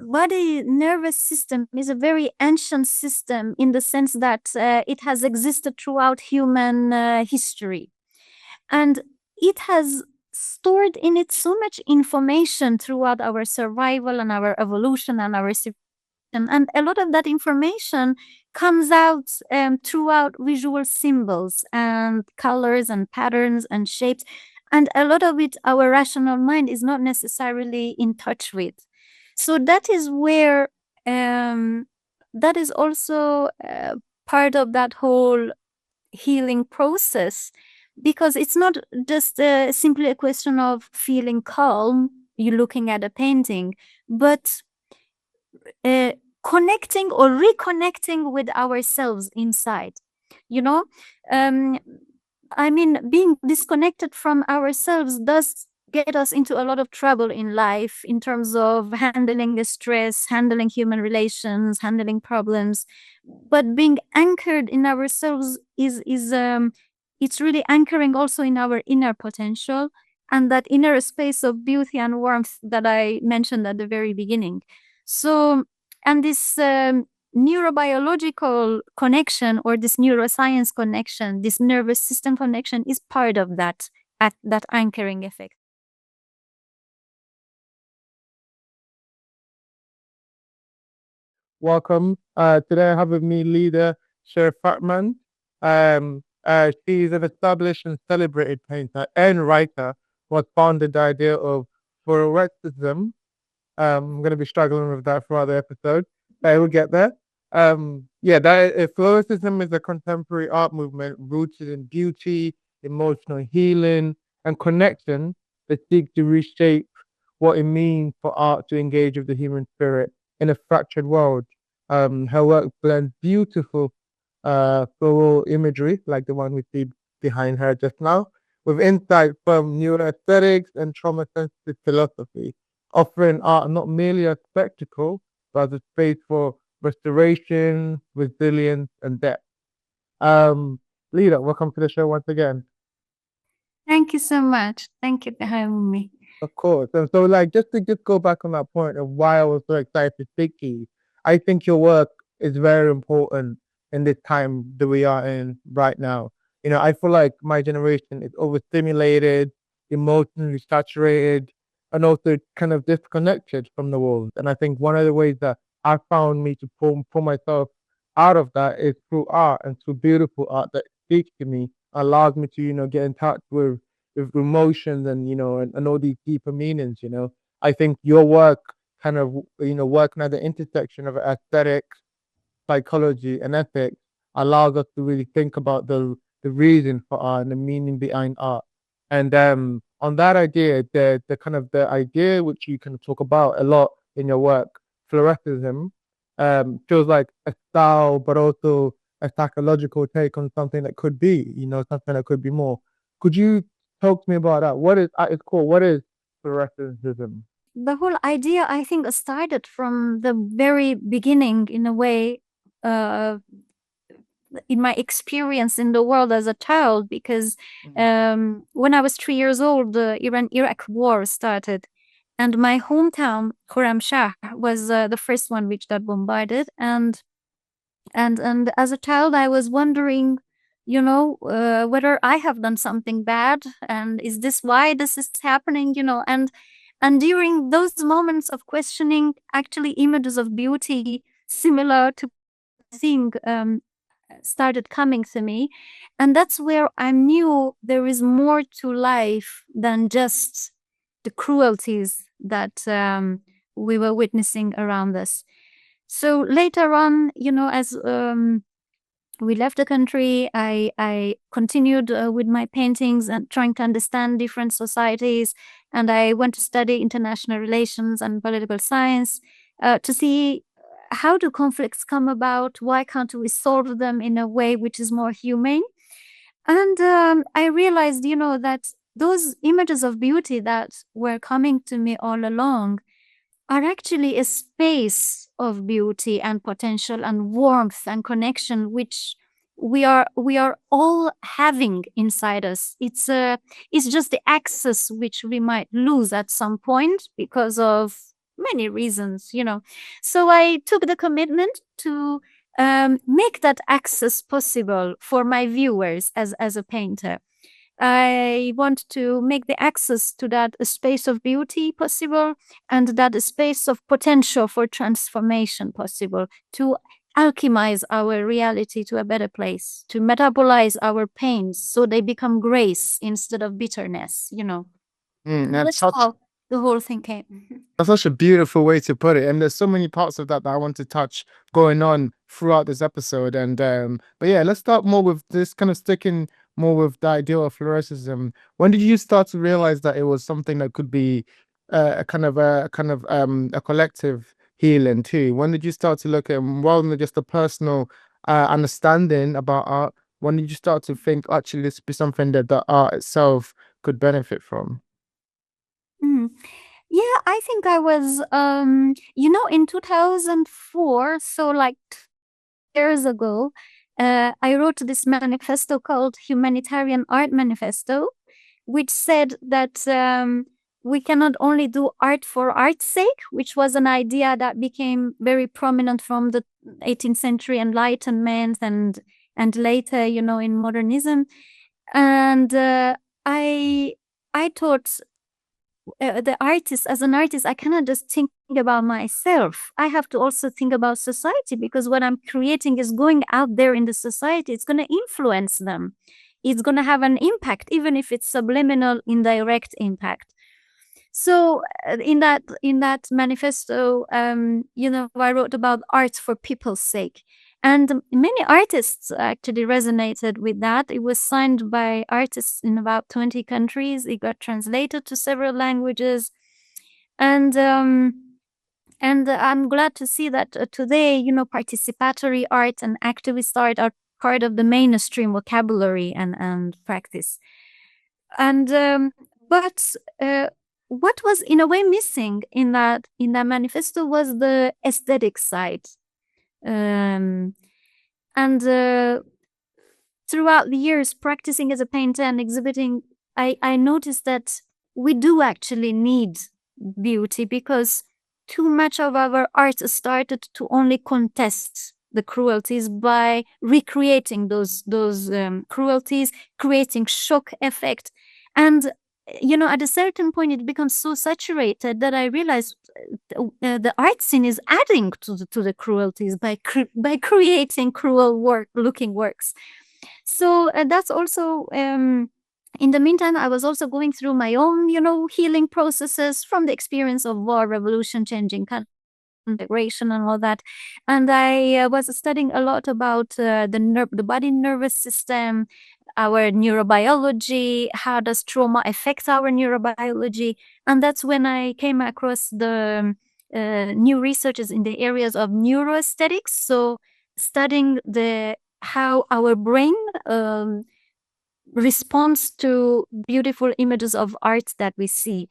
body nervous system is a very ancient system in the sense that it has existed throughout human history. And it has stored in it so much information throughout our survival and our evolution and our civilization. And a lot of that information comes out throughout visual symbols and colors and patterns and shapes. And a lot of it, our rational mind is not necessarily in touch with. So that is where, that is also part of that whole healing process, because it's not just simply a question of feeling calm, you're looking at a painting, but connecting or reconnecting with ourselves inside, you know. I mean, being disconnected from ourselves does get us into a lot of trouble in life in terms of handling the stress, handling human relations, handling problems. But being anchored in ourselves is it's really anchoring also in our inner potential and that inner space of beauty and warmth that I mentioned at the very beginning. So, and this neurobiological connection or this neuroscience connection, this nervous system connection is part of that anchoring effect. Welcome. Today I have with me Lida Sherafatmand. She's an established and celebrated painter and writer who has founded the idea of Florescencism. I'm going to be struggling with that throughout the episode, but we'll get there. Florescencism is a contemporary art movement rooted in beauty, emotional healing, and connection that seeks to reshape what it means for art to engage with the human spirit in a fractured world. Her work blends beautiful floral imagery, like the one we see behind her just now, with insight from neuro-aesthetics and trauma-sensitive philosophy, offering art not merely a spectacle, but as a space for restoration, resilience, and depth. Lida, welcome to the show once again. Thank you so much. Thank you for having me. Of course. And so, like, just to go back on that point of why I was so excited to speak to you, I think your work is very important in this time that we are in right now. You know, I feel like my generation is overstimulated, emotionally saturated, and also kind of disconnected from the world. And I think one of the ways that I found me to pull myself out of that is through art and through beautiful art that speaks to me, allows me to, get in touch with emotions and and all these deeper meanings. I think your work kind of working at the intersection of aesthetics, psychology, and ethics allows us to really think about the reason for art and the meaning behind art. And on that idea, the kind of the idea which you can talk about a lot in your work, Florescencism, feels like a style, but also a psychological take on something that could be, something that could be more. Could you talk to me about that? What is at its core? What is Florescencism? The whole idea, I think, started from the very beginning in a way, in my experience in the world as a child, because when I was 3 years old, the Iran-Iraq war started. And my hometown, Khorramshahr, was the first one which got bombarded. And as a child, I was wondering, whether I have done something bad, and is this why this is happening? And during those moments of questioning, actually, images of beauty similar to seeing started coming to me, and that's where I knew there is more to life than just the cruelties that we were witnessing around us. So later on, as we left the country, I continued with my paintings and trying to understand different societies, and I went to study international relations and political science to see how do conflicts come about, why can't we solve them in a way which is more humane. And I realized, that those images of beauty that were coming to me all along are actually a space of beauty and potential and warmth and connection which we are all having inside us. It's just the access which we might lose at some point because of many reasons, So I took the commitment to make that access possible for my viewers as a painter. I want to make the access to that a space of beauty possible, and that a space of potential for transformation possible, to alchemize our reality to a better place, to metabolize our pains so they become grace instead of bitterness. That's That's such how the whole thing came. That's such a beautiful way to put it. And there's so many parts of that I want to touch going on throughout this episode. And but yeah, let's start more with this kind of sticking more with the idea of Florescencism. When did you start to realize that it was something that could be a collective healing too? When did you start to look at rather than just a personal understanding about art? When did you start to think actually this be something that the art itself could benefit from? Mm. Yeah, I think I was, in 2004, so like years ago, I wrote this manifesto called Humanitarian Art Manifesto, which said that we cannot only do art for art's sake, which was an idea that became very prominent from the 18th century Enlightenment and later, in modernism. And I thought as an artist, I cannot just think about myself. I have to also think about society, because what I'm creating is going out there in the society. It's going to influence them. It's going to have an impact, even if it's subliminal, indirect impact. So in that manifesto, I wrote about art for people's sake. And many artists actually resonated with that. It was signed by artists in about 20 countries. It got translated to several languages. And I'm glad to see that today, participatory art and activist art are part of the mainstream vocabulary and practice. And but what was in a way missing in that manifesto was the aesthetic side. Um, and throughout the years practicing as a painter and exhibiting, I noticed that we do actually need beauty, because too much of our art started to only contest the cruelties by recreating those cruelties, creating shock effect. And at a certain point it becomes so saturated that I realized the art scene is adding to the cruelties by creating cruel looking works. So that's also in the meantime, I was also going through my own, healing processes from the experience of war, revolution, changing integration and all that. And I was studying a lot about the body nervous system, our neurobiology, how does trauma affect our neurobiology. And that's when I came across the new researches in the areas of neuro-aesthetics. So studying how our brain responds to beautiful images of art that we see.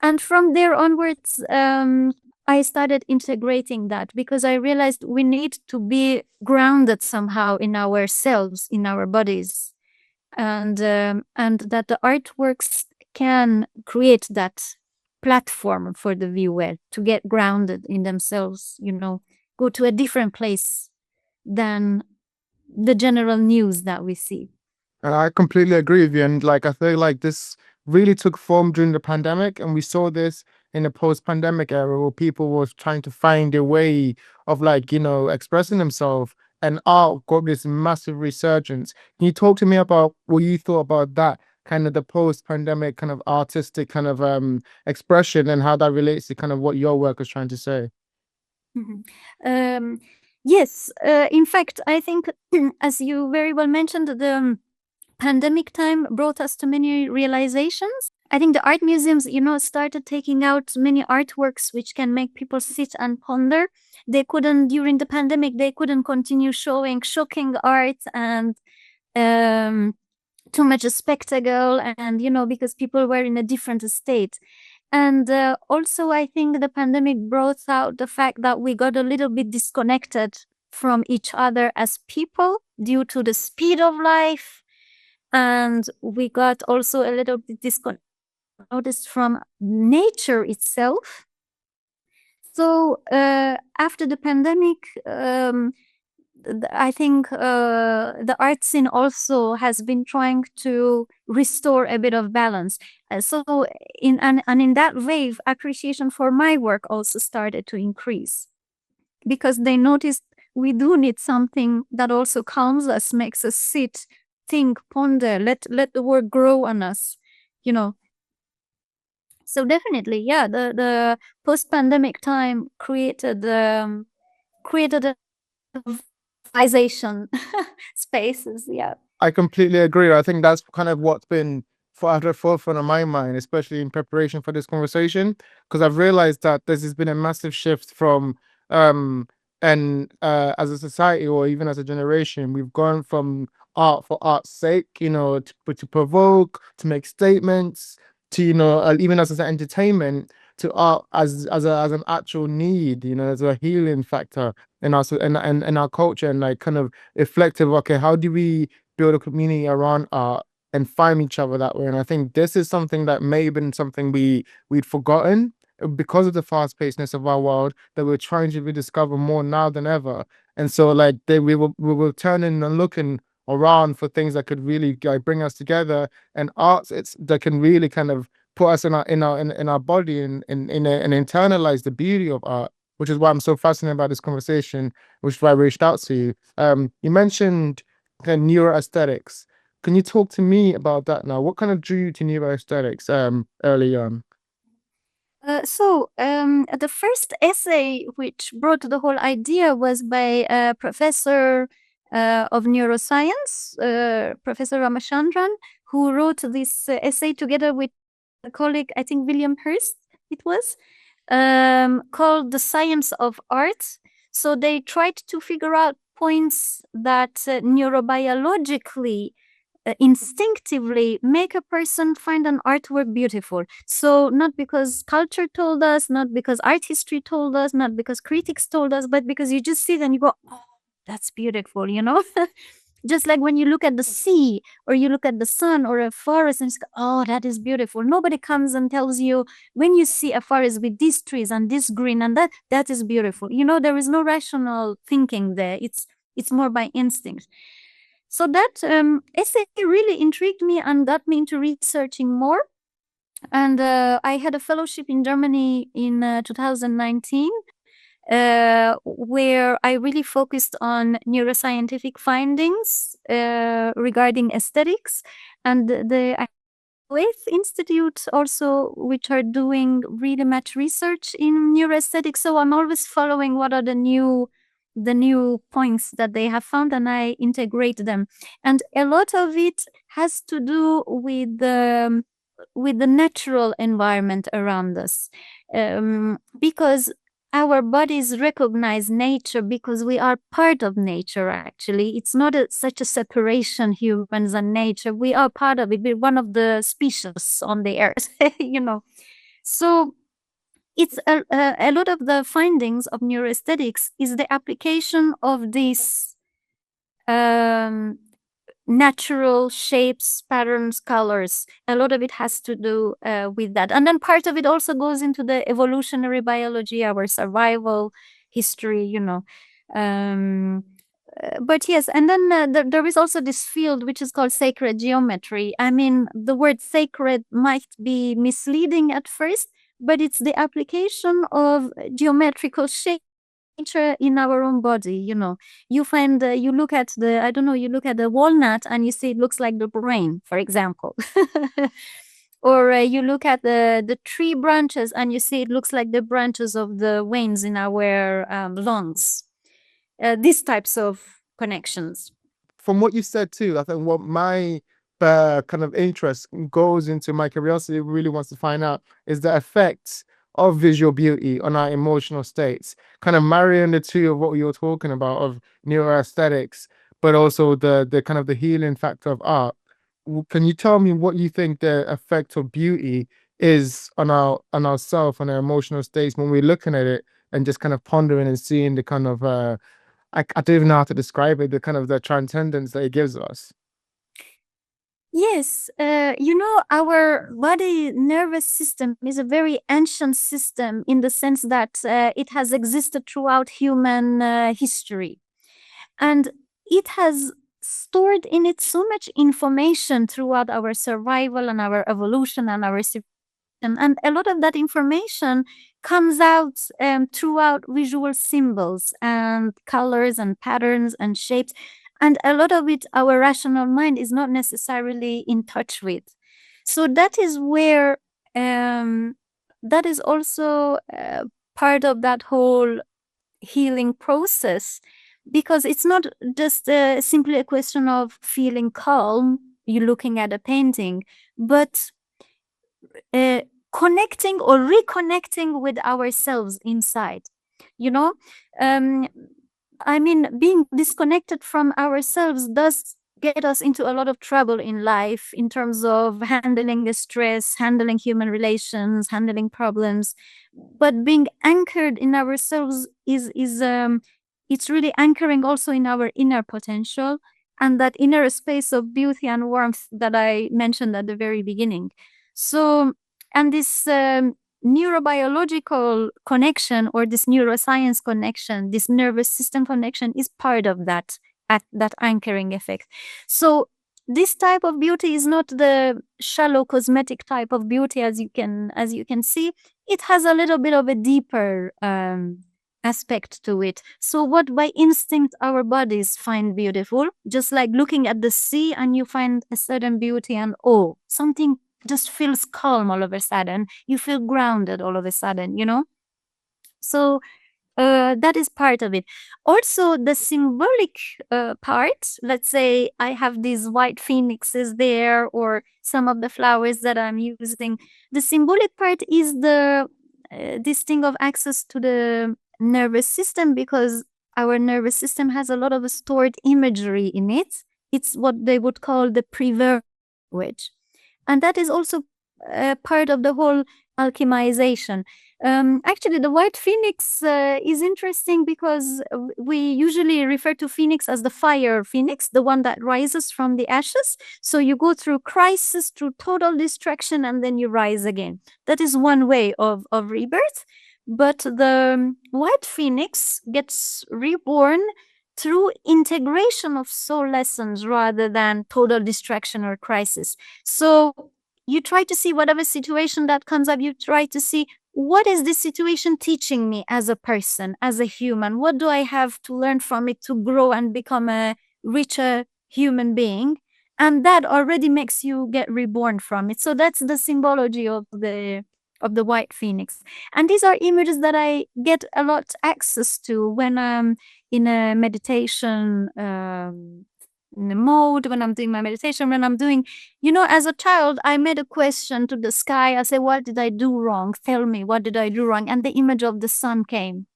And from there onwards, I started integrating that, because I realized we need to be grounded somehow in ourselves, in our bodies, and that the artworks can create that platform for the viewer to get grounded in themselves, go to a different place than the general news that we see. And I completely agree with you. And like, I feel like this really took form during the pandemic. And we saw this in the post-pandemic era where people was trying to find a way of like, expressing themselves. And art got this massive resurgence. Can you talk to me about what you thought about that? Kind of the post-pandemic kind of artistic kind of expression and how that relates to kind of what your work is trying to say. Mhm. Yes, in fact, I think, as you very well mentioned, the pandemic time brought us to many realizations. I think the art museums, started taking out many artworks which can make people sit and ponder. They couldn't, during the pandemic, they couldn't continue showing shocking art and too much spectacle, and, because people were in a different state. And also, I think the pandemic brought out the fact that we got a little bit disconnected from each other as people due to the speed of life. And we got also a little bit disconnected from nature itself. So after the pandemic, I think the art scene also has been trying to restore a bit of balance. So and in that wave, appreciation for my work also started to increase because they noticed we do need something that also calms us, makes us sit, think, ponder, let the work grow on us, you know. So definitely, yeah, the post pandemic time created a visualization spaces. Yeah. I completely agree. I think that's kind of what's been at the forefront of my mind, especially in preparation for this conversation, because I've realized that has been a massive shift from um and as a society or even as a generation, we've gone from art for art's sake, to provoke, to make statements, to even as an entertainment, to art as an actual need, as a healing factor in our in our culture, and like kind of reflective. Okay, how do we build a community around art and find each other that way? And I think this is something that may have been something we'd forgotten because of the fast pacedness of our world, that we're trying to rediscover more now than ever. And so like we were turning and looking around for things that could really like bring us together, and arts it's that can really kind of put us in our body and internalize the beauty of art, which is why I'm so fascinated by this conversation, which is why I reached out to you. You mentioned kind of neuro-aesthetics. Can you talk to me about that now? What kind of drew you to neuro-aesthetics early on? The first essay which brought the whole idea was by a professor of neuroscience, Professor Ramachandran, who wrote this essay together with a colleague, I think William Hurst, it was, called The Science of Art. So they tried to figure out points that neurobiologically instinctively make a person find an artwork beautiful. So, not because culture told us, not because art history told us, not because critics told us, but because you just see it and you go, oh, that's beautiful, you know? Just like when you look at the sea or you look at the sun or a forest and you go, oh, that is beautiful. Nobody comes and tells you when you see a forest with these trees and this green and that is beautiful. You know, there is no rational thinking there. It's more by instinct. So that essay really intrigued me and got me into researching more. And I had a fellowship in Germany in 2019, where I really focused on neuroscientific findings regarding aesthetics. And the with Institute also, which are doing really much research in neuroaesthetics. So I'm always following what are the new points that they have found, and I integrate them. And a lot of it has to do with the natural environment around us, because our bodies recognize nature because we are part of nature. Actually, it's not such a separation, humans and nature. We are part of it. We're one of the species on the earth. So it's a lot of the findings of neuroaesthetics is the application of these um, natural shapes, patterns, colors. A lot of it has to do with that. And then part of it also goes into the evolutionary biology, our survival history. Um, but yes, and then there is also this field which is called sacred geometry. I mean, the word sacred might be misleading at first, but it's the application of geometrical shapes in our own body. You find you look at the I don't know, you look at the walnut and you see it looks like the brain, for example. Or you look at the tree branches and you see it looks like the branches of the veins in our lungs. These types of connections. From what you said too, I think what my kind of interest goes into, my curiosity really wants to find out, is the effects of visual beauty on our emotional states, kind of marrying the two of what you were talking about of neuroaesthetics, but also the kind of the healing factor of art. Can you tell me what you think the effect of beauty is on ourself, on our emotional states when we're looking at it and just kind of pondering and seeing the kind of I don't even know how to describe it, the kind of the transcendence that it gives us. Yes, our body nervous system is a very ancient system in the sense that it has existed throughout human history. And it has stored in it so much information throughout our survival and our evolution and our and a lot of that information comes out throughout visual symbols and colors and patterns and shapes. And a lot of it, our rational mind is not necessarily in touch with. So that is where, that is also part of that whole healing process, because it's not just simply a question of feeling calm, you looking at a painting, but uh, connecting or reconnecting with ourselves inside. You know, um, I mean, being disconnected from ourselves does get us into a lot of trouble in life in terms of handling the stress, handling human relations, handling problems. But being anchored in ourselves is it's really anchoring also in our inner potential and that inner space of beauty and warmth that I mentioned at the very beginning. So, and this neurobiological connection or this neuroscience connection, this nervous system connection is part of that, that anchoring effect. So this type of beauty is not the shallow cosmetic type of beauty as you can see. It has a little bit of a deeper aspect to it. So what by instinct our bodies find beautiful, just like looking at the sea and you find a certain beauty and awe, something just feels calm all of a sudden. You feel grounded all of a sudden, you know? So that is part of it. Also, the symbolic part, let's say I have these white phoenixes there or some of the flowers that I'm using. The symbolic part is the this thing of access to the nervous system, because our nervous system has a lot of stored imagery in it. It's what they would call the preverbal language. And that is also part of the whole alchemization. Actually, the white phoenix is interesting because we usually refer to phoenix as the fire phoenix, the one that rises from the ashes. So you go through crisis, through total destruction, and then you rise again. That is one way of rebirth. But the white phoenix gets reborn through integration of soul lessons rather than total distraction or crisis. So you try to see whatever situation that comes up, you try to see what is this situation teaching me as a person, as a human? What do I have to learn from it to grow and become a richer human being? And that already makes you get reborn from it. So that's the symbology of the white phoenix. And these are images that I get a lot access to when I'm in a meditation in the mode, when I'm doing my meditation, when I'm doing, as a child, I made a question to the sky. I said, what did I do wrong? Tell me, what did I do wrong? And the image of the sun came.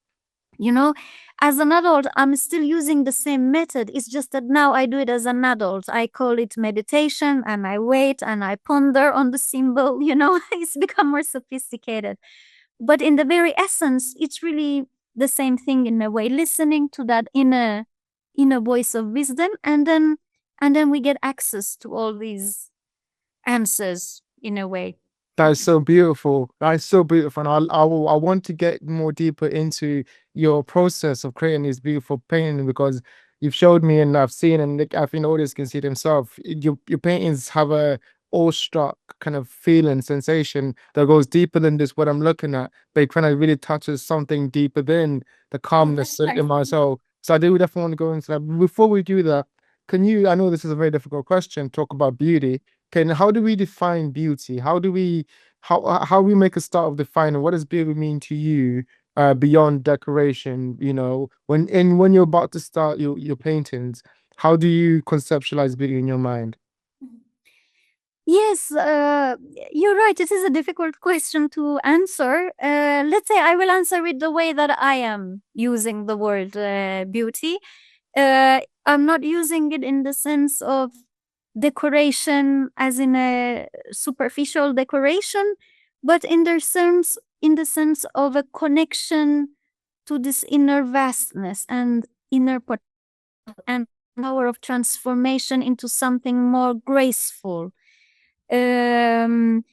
You know, as an adult, I'm still using the same method. It's just that now I do it as an adult. I call it meditation and I wait and I ponder on the symbol, it's become more sophisticated. But in the very essence, it's really the same thing in a way, listening to that inner voice of wisdom, and then we get access to all these answers in a way. That is so beautiful. That is so beautiful. And I want to get more deeper into your process of creating this beautiful painting because you've showed me and I've seen, and I think the audience can see themselves. Your paintings have a awestruck kind of feeling, sensation that goes deeper than just what I'm looking at, but it kind of really touches something deeper than the calmness in my soul. So I do definitely want to go into that. Before we do that, can you, I know this is a very difficult question, talk about beauty. Okay, how do we define beauty? How do we how we make a start of defining what does beauty mean to you beyond decoration? When you're about to start your paintings, how do you conceptualize beauty in your mind? Yes, you're right. It is a difficult question to answer. Let's say I will answer it the way that I am using the word beauty. I'm not using it in the sense of decoration as in a superficial decoration, but in the sense of a connection to this inner vastness and inner potential. And power of transformation into something more graceful. Um,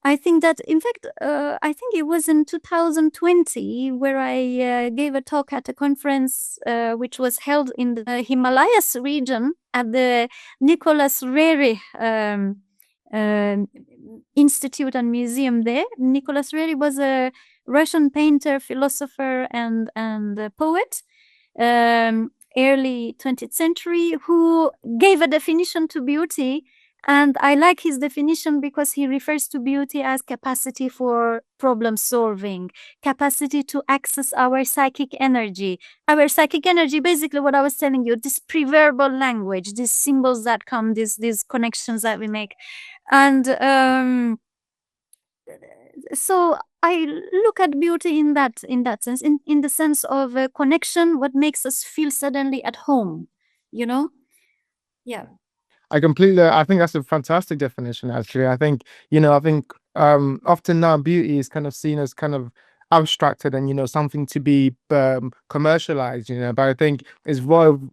I think that, in fact, I think it was in 2020 where I gave a talk at a conference which was held in the Himalayas region at the Nicholas Rerich um, Institute and Museum there. Nicholas Rerich was a Russian painter, philosopher, and a poet, early 20th century, who gave a definition to beauty. And I like his definition because he refers to beauty as capacity for problem solving, capacity to access our psychic energy. Our psychic energy, basically what I was telling you, this pre-verbal language, these symbols that come, these connections that we make. And so I look at beauty in that sense, in the sense of a connection, what makes us feel suddenly at home, you know? Yeah. I think that's a fantastic definition, actually. I think, I think often now beauty is kind of seen as kind of abstracted and, something to be commercialized, but I think it's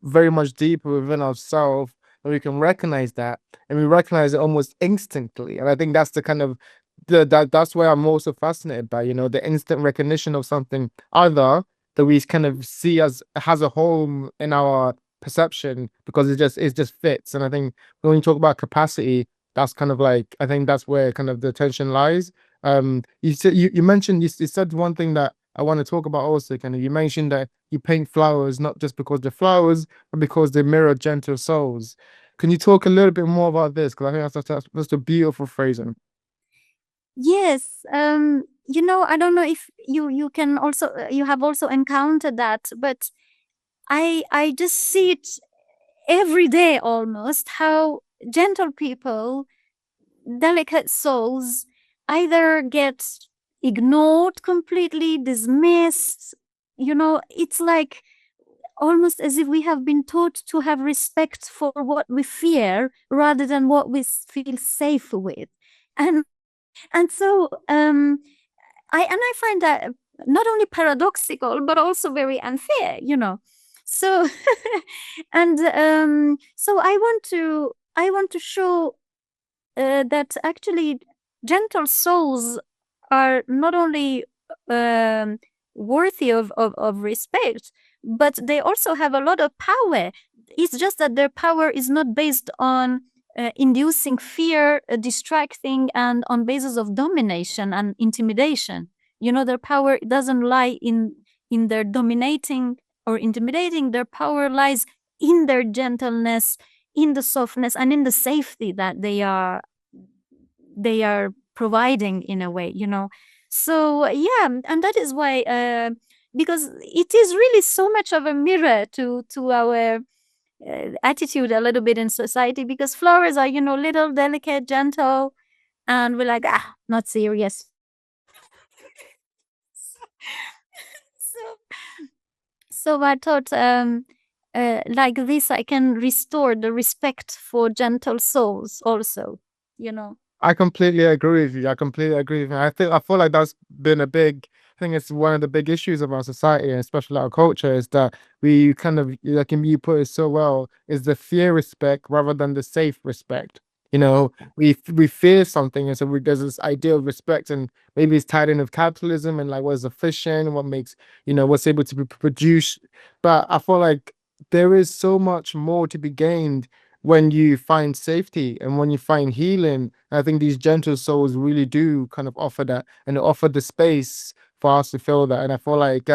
very much deeper within ourselves, and we can recognize that, and we recognize it almost instantly. And I think that's the kind of that's why I'm also fascinated by, the instant recognition of something other that we kind of see as has a home in our perception, because it just fits. And I think when you talk about capacity, that's kind of like, I think that's where kind of the tension lies. You said you mentioned you said one thing that I want to talk about also. Kind of, you mentioned that you paint flowers not just because they're flowers, but because they mirror gentle souls. Can you talk a little bit more about this? Because I think that's a beautiful phrasing. Yes. I don't know if you can also you have also encountered that, but I just see it every day almost, how gentle people, delicate souls, either get ignored completely, dismissed. It's like almost as if we have been taught to have respect for what we fear rather than what we feel safe with. And so I find that not only paradoxical but also very unfair. So and so I want to show that actually gentle souls are not only um, worthy of respect, but they also have a lot of power. It's just that their power is not based on inducing fear, distracting, and on basis of domination and intimidation. Their power doesn't lie in their dominating or intimidating. Their power lies in their gentleness, in the softness, and in the safety that they are providing in a way. So yeah, and that is why because it is really so much of a mirror to our attitude a little bit in society, because flowers are little, delicate, gentle, and we're like, not serious. so so I thought like this I can restore the respect for gentle souls also. I completely agree with you. I completely agree with you. I feel like that's been a big I think it's one of the big issues of our society, and especially our culture, is that we kind of, like you put it so well, is the fear respect rather than the safe respect. We fear something, and so there's this idea of respect, and maybe it's tied in with capitalism and like what's efficient, what makes, what's able to be produced. But I feel like there is so much more to be gained when you find safety and when you find healing. I think these gentle souls really do kind of offer that, and they offer the space for us to feel that. And I feel like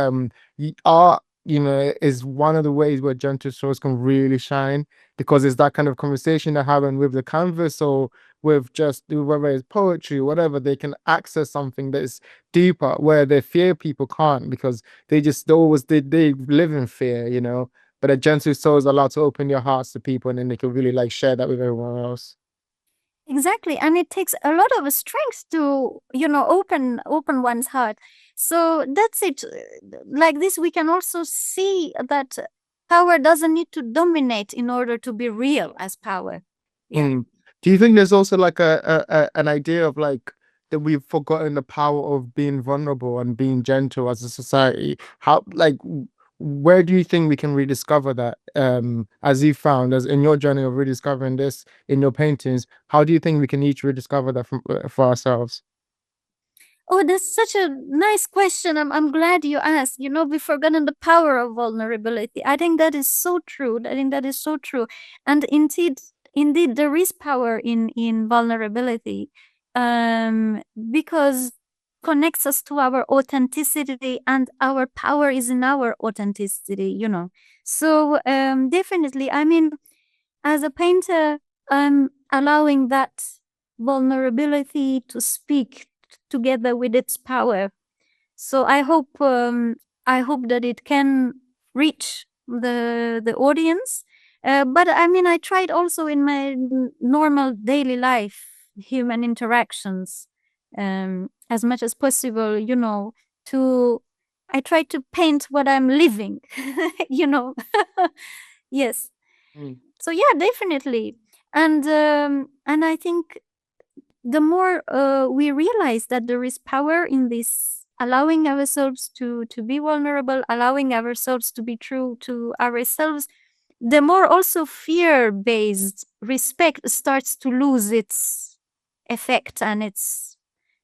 art, is one of the ways where gentle souls can really shine, because it's that kind of conversation they're having with the canvas, or with just whether it's poetry or whatever, they can access something that is deeper, where the fear people can't, because they live in fear. But a gentle soul is allowed to open your hearts to people, and then they can really like share that with everyone else. Exactly, and it takes a lot of strength to open one's heart. So that's it. Like this, we can also see that power doesn't need to dominate in order to be real as power. Yeah. Mm. Do you think there's also like an idea of like that we've forgotten the power of being vulnerable and being gentle as a society? How, like, where do you think we can rediscover that? As you found, as in your journey of rediscovering this in your paintings, how do you think we can each rediscover that for ourselves? Oh, that's such a nice question. I'm glad you asked. We've forgotten the power of vulnerability. I think that is so true. I think that is so true. And indeed, there is power in vulnerability, because connects us to our authenticity, and our power is in our authenticity. So definitely, I mean, as a painter, I'm allowing that vulnerability to speak together with its power. So I hope that it can reach the audience. But I mean, I tried also in my normal daily life, human interactions, as much as possible. To I try to paint what I'm living. you know. Yes. Mm. So yeah, definitely. And I think the more we realize that there is power in this, allowing ourselves to be vulnerable, allowing ourselves to be true to ourselves, the more also fear-based respect starts to lose its effect and its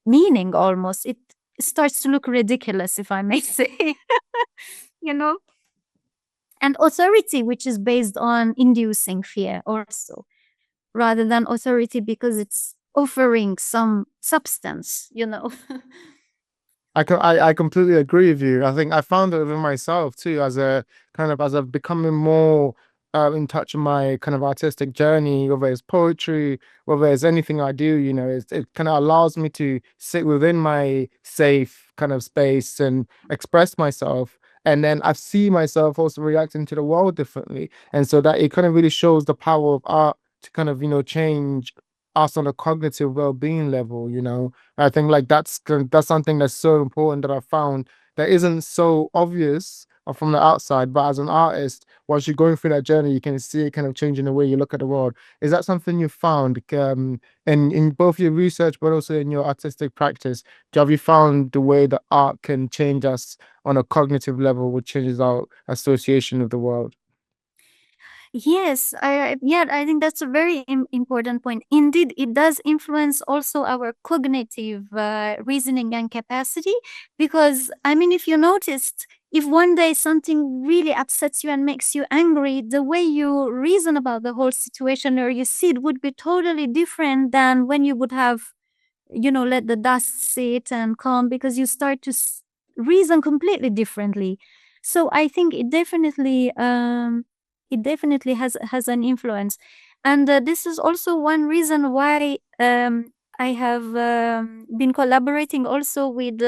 meaning. Almost, it starts to look ridiculous, if I may say. you know and authority, which is based on inducing fear also, rather than authority because it's offering some substance. I completely agree with you. I think I found it within myself too, as a kind of as I've becoming more in touch with my kind of artistic journey, whether it's poetry, whether it's anything I do, it kind of allows me to sit within my safe kind of space and express myself. And then I see myself also reacting to the world differently. And so that it kind of really shows the power of art to kind of, change us on a cognitive well-being level. I think like that's something that's so important that I found that isn't so obvious from the outside, but as an artist, once you're going through that journey, you can see it kind of changing the way you look at the world. Is that something you found in both your research but also in your artistic practice? Have you found the way that art can change us on a cognitive level, which changes our association of the world? Yes, I think that's a very important point. Indeed, it does influence also our cognitive reasoning and capacity. Because, I mean, if you noticed, if one day something really upsets you and makes you angry, the way you reason about the whole situation or you see it would be totally different than when you would have, let the dust sit and calm, because you start to reason completely differently. So I think it definitely has an influence. And this is also one reason why I have been collaborating also with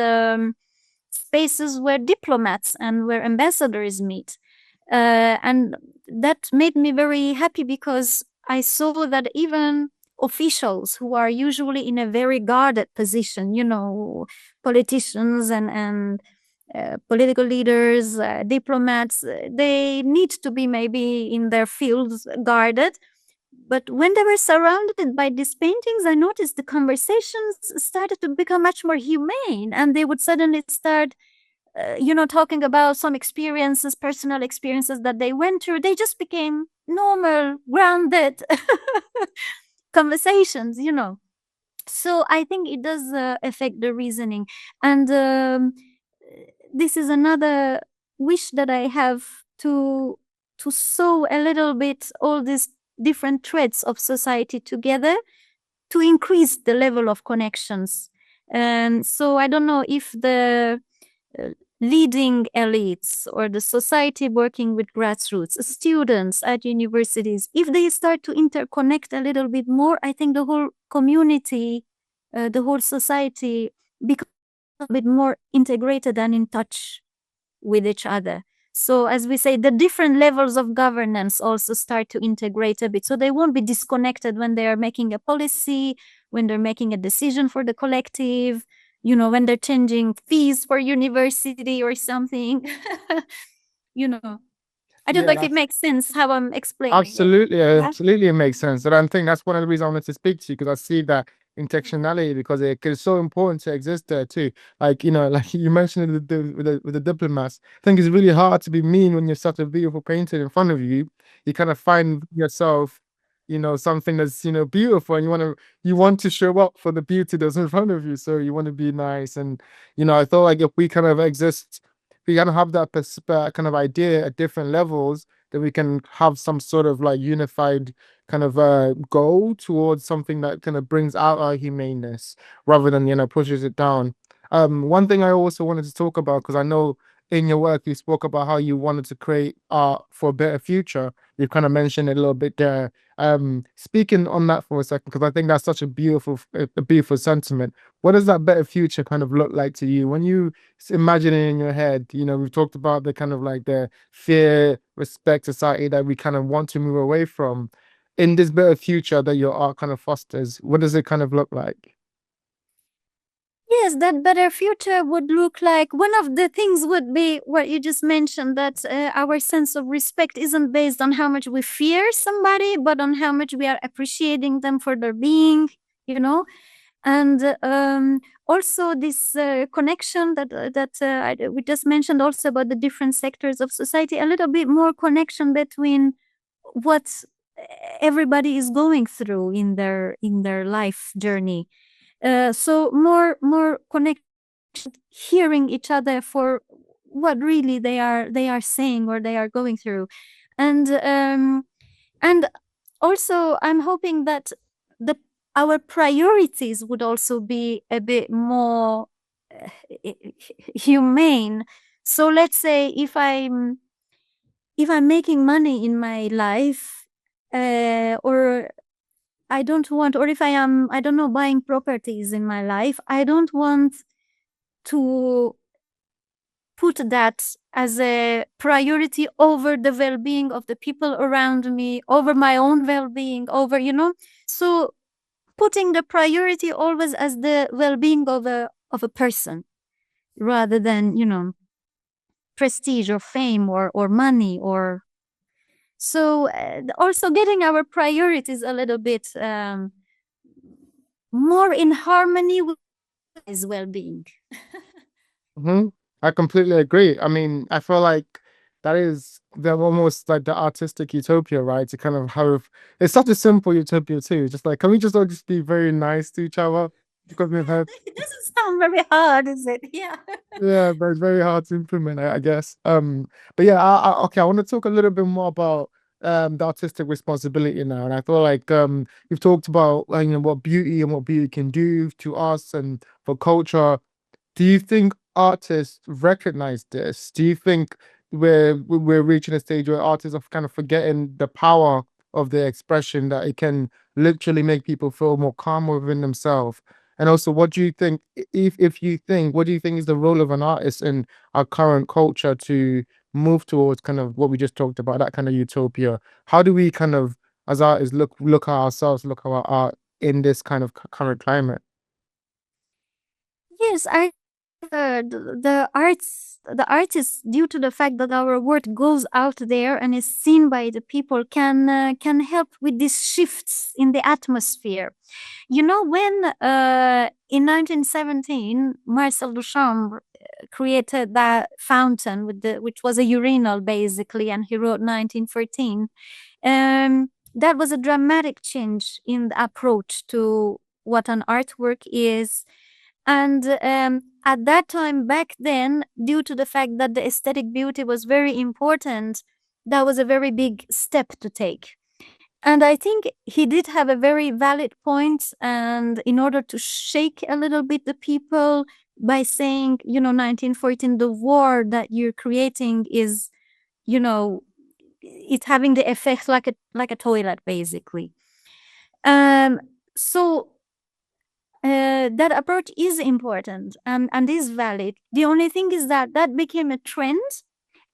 spaces where diplomats and where ambassadors meet. And that made me very happy, because I saw that even officials who are usually in a very guarded position, politicians and political leaders, diplomats, they need to be maybe in their fields guarded. But when they were surrounded by these paintings, I noticed the conversations started to become much more humane, and they would suddenly start, talking about some experiences, personal experiences that they went through. They just became normal, grounded conversations. So I think it does affect the reasoning. And this is another wish that I have, to sew a little bit all these different threads of society together to increase the level of connections. And so I don't know if the uh, leading elites or the society working with grassroots, students at universities, if they start to interconnect a little bit more, I think the whole community, the whole society becomes a bit more integrated and in touch with each other. So, as we say, the different levels of governance also start to integrate a bit. So they won't be disconnected when they are making a policy, when they're making a decision for the collective, when they're changing fees for university or something. you know, I don't know Yeah, if it that's makes sense how I'm explaining it. absolutely, Yeah. absolutely, it makes sense. And I think that's one of the reasons I wanted to speak to you because I see that intentionality because it's so important to exist there too. Like, you know, like you mentioned with the diplomats, I think it's really hard to be mean when you're such a beautiful painting in front of you. You kind of find yourself, you know, something that's, you know, beautiful, and you want to show up for the beauty that's in front of you. So you want to be nice. And, you know, I thought like if we kind of exist, we kind of have that kind of idea at different levels, that we can have some sort of like unified kind of goal towards something that kind of brings out our humaneness rather than, you know, pushes it down. One thing I also wanted to talk about, because I know in your work you spoke about how you wanted to create art for a better future. You've kind of mentioned it a little bit there. Speaking on that for a second, because I think that's such a beautiful sentiment. What does that better future kind of look like to you when you imagine it in your head? You know, we've talked about the kind of like the fear, respect society that we kind of want to move away from. In this better future that your art kind of fosters, what does it kind of look like? Yes, that better future would look like one of the things would be what you just mentioned, that our sense of respect isn't based on how much we fear somebody, but on how much we are appreciating them for their being, you know? And also this connection that we just mentioned also about the different sectors of society, a little bit more connection between what everybody is going through in their life journey, so more connect, hearing each other for what really they are saying or they are going through. And um and also I'm hoping that the our priorities would also be a bit more humane. So let's say if I'm making money in my life, or I don't want, or if I am, I don't know, buying properties in my life, I don't want to put that as a priority over the well-being of the people around me, over my own well-being, so putting the priority always as the well-being of a person, rather than, prestige or fame or money, or so also getting our priorities a little bit more in harmony with his well-being. Hmm. I completely agree. I mean, I feel like that is they're almost like the artistic utopia, right? To kind of have it's such a simple utopia too. Just like, can we just all just be very nice to each other? Because we've had It doesn't sound very hard, is it? Yeah. yeah, but it's very hard to implement, I guess. But yeah, okay, I want to talk a little bit more about the artistic responsibility now. And I feel like you've talked about you know what beauty and what beauty can do to us and for culture. Do you think artists recognize this? Do you think we're reaching a stage where artists are kind of forgetting the power of their expression, that it can literally make people feel more calm within themselves? And also, what do you think, if you think, what do you think is the role of an artist in our current culture to move towards kind of what we just talked about, that kind of utopia? How do we kind of, as artists, look at ourselves, look at our art in this kind of current climate? Yes, I the artists, due to the fact that our work goes out there and is seen by the people, can help with these shifts in the atmosphere. When in 1917 Marcel Duchamp created that fountain which was a urinal basically, and he wrote 1914. That was a dramatic change in the approach to what an artwork is. And at that time, back then, due to the fact that the aesthetic beauty was very important, that was a very big step to take. And I think he did have a very valid point. And in order to shake a little bit the people by saying, 1914, the war that you're creating is, you know, it's having the effect like a toilet, basically. Um, so that approach is important and is valid. The only thing is that that became a trend,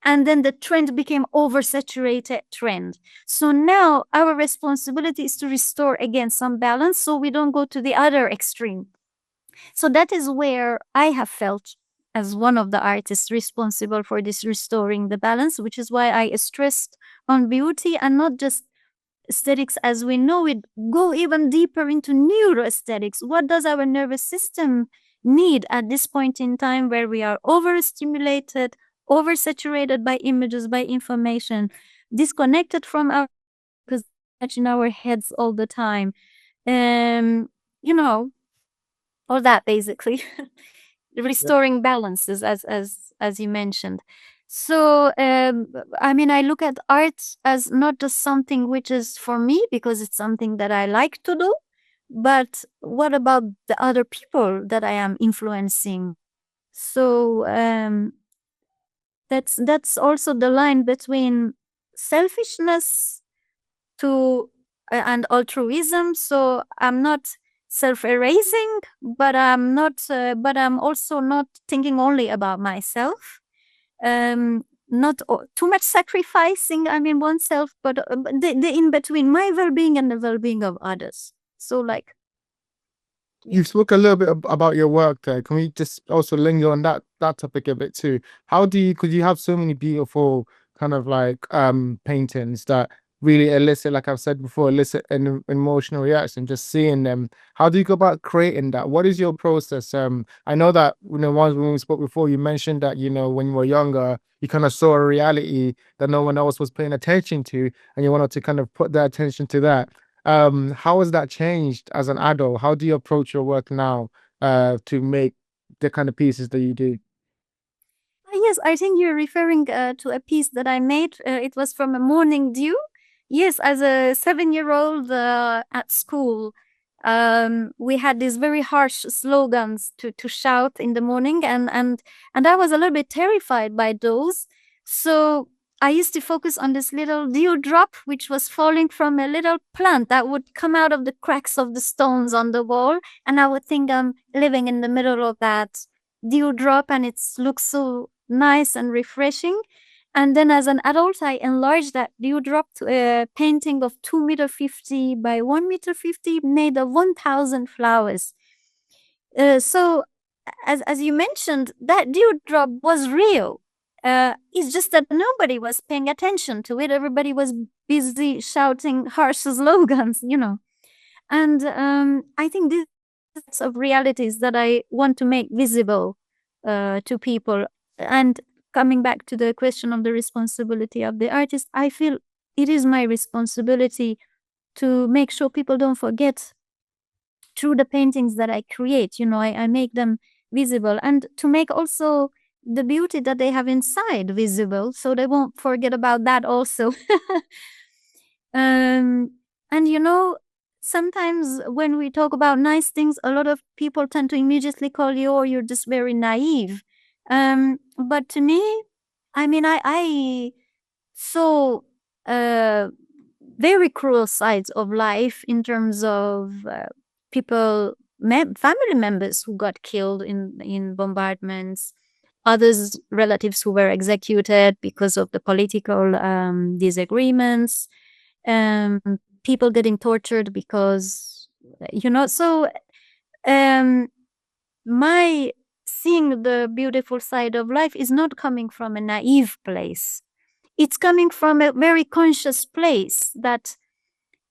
and then the trend became oversaturated trend. So now our responsibility is to restore again some balance, so we don't go to the other extreme. So that is where I have felt as one of the artists responsible for this restoring the balance, which is why I stressed on beauty and not just aesthetics as we know it go even deeper into neuro-aesthetics. What does our nervous system need at this point in time where we are overstimulated, oversaturated by images, by information, disconnected from our, because much in our heads all the time. You know, all that basically. Yeah. Restoring balances as you mentioned. So I mean, I look at art as not just something which is for me because it's something that I like to do, but what about the other people that I am influencing? So that's also the line between selfishness to and altruism. So I'm not self-erasing, but I'm also not thinking only about myself. Not too much sacrificing, I mean, oneself, but the in between my well-being and the well-being of others. So like, yeah. You spoke a little bit about your work there. Can we just also linger on that topic a bit too? How do you, because you have so many beautiful kind of like paintings that really elicit, like I've said before, elicit an emotional reaction just seeing them. How do you go about creating that? What is your process? I know that once when we spoke before, you mentioned that when you were younger, you kind of saw a reality that no one else was paying attention to, and you wanted to kind of put that attention to that. How has that changed as an adult? How do you approach your work now to make the kind of pieces that you do? Yes, I think you're referring to a piece that I made. It was from a morning dew. Yes, as a 7-year-old at school, we had these very harsh slogans to shout in the morning, and I was a little bit terrified by those. So I used to focus on this little dewdrop, which was falling from a little plant that would come out of the cracks of the stones on the wall, and I would think I'm living in the middle of that dewdrop, and it looks so nice and refreshing. And then as an adult, I enlarged that dewdrop to a painting of 2 meter 50 by 1 meter 50, made of 1,000 flowers. So as you mentioned, that dewdrop was real. It's just that nobody was paying attention to it. Everybody was busy shouting harsh slogans. And I think this is of realities that I want to make visible to people. And coming back to the question of the responsibility of the artist, I feel it is my responsibility to make sure people don't forget through the paintings that I create. I make them visible, and to make also the beauty that they have inside visible, so they won't forget about that also. um, and sometimes when we talk about nice things, a lot of people tend to immediately call you, or you're just very naive. But to me, I mean, I saw very cruel sides of life in terms of people, family members who got killed in bombardments, others relatives who were executed because of the political disagreements, um, people getting tortured because so um, my seeing the beautiful side of life is not coming from a naive place. It's coming from a very conscious place that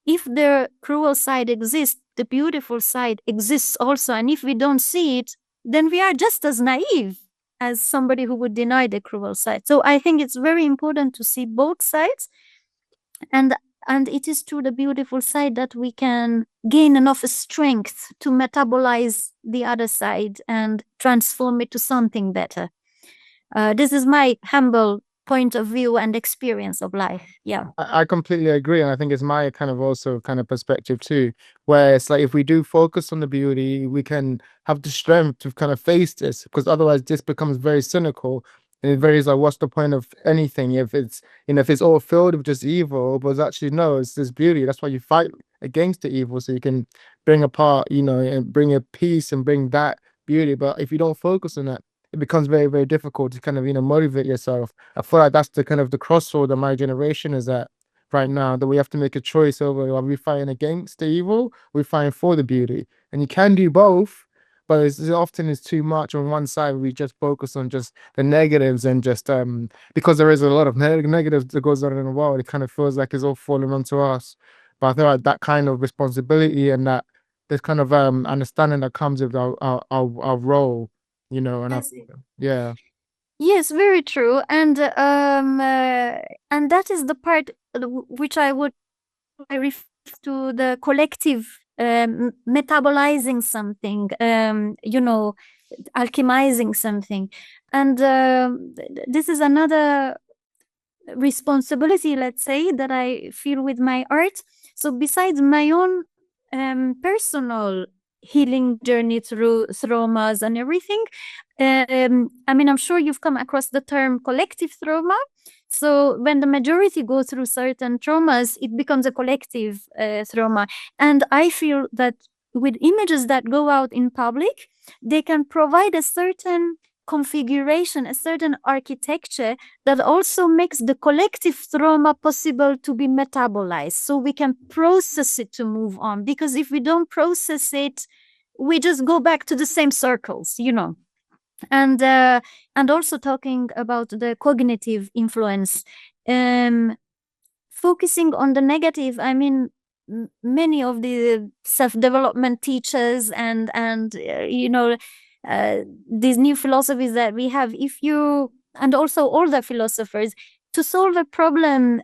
if the cruel side exists, the beautiful side exists also. And if we don't see it, then we are just as naive as somebody who would deny the cruel side. So I think it's very important to see both sides, and it is through the beautiful side that we can gain enough strength to metabolize the other side and transform it to something better. This is my humble point of view and experience of life. Yeah. I completely agree, and I think it's my kind of also kind of perspective too, where it's like if we do focus on the beauty, we can have the strength to kind of face this, because otherwise this becomes very cynical. And it varies like, what's the point of anything if it's if it's all filled with just evil, but it's actually no, it's this beauty. That's why you fight against the evil, so you can bring apart, and bring a peace and bring that beauty. But if you don't focus on that, it becomes very, very difficult to kind of motivate yourself. I feel like that's the kind of the crossroad that my generation is at right now, that we have to make a choice over, are we fighting against the evil, we fighting for the beauty? And you can do both, but it's often is too much on one side. We just focus on just the negatives, and just because there is a lot of negatives that goes on in the world, it kind of feels like it's all falling onto us. But I feel like that kind of responsibility and that this kind of understanding that comes with our role, and I I, see. yeah. Yes, very true. And that is the part which I refer to the collective metabolizing something, alchemizing something. And this is another responsibility, let's say, that I feel with my art. So besides my own personal healing journey through traumas and everything, I mean, I'm sure you've come across the term collective trauma. So when the majority go through certain traumas, it becomes a collective trauma. And I feel that with images that go out in public, they can provide a certain configuration, a certain architecture that also makes the collective trauma possible to be metabolized, so we can process it to move on. Because if we don't process it, we just go back to the same circles, and also talking about the cognitive influence, um focusing on the negative. I mean, many of the self-development teachers and these new philosophies that we have, if you and also older philosophers, to solve a problem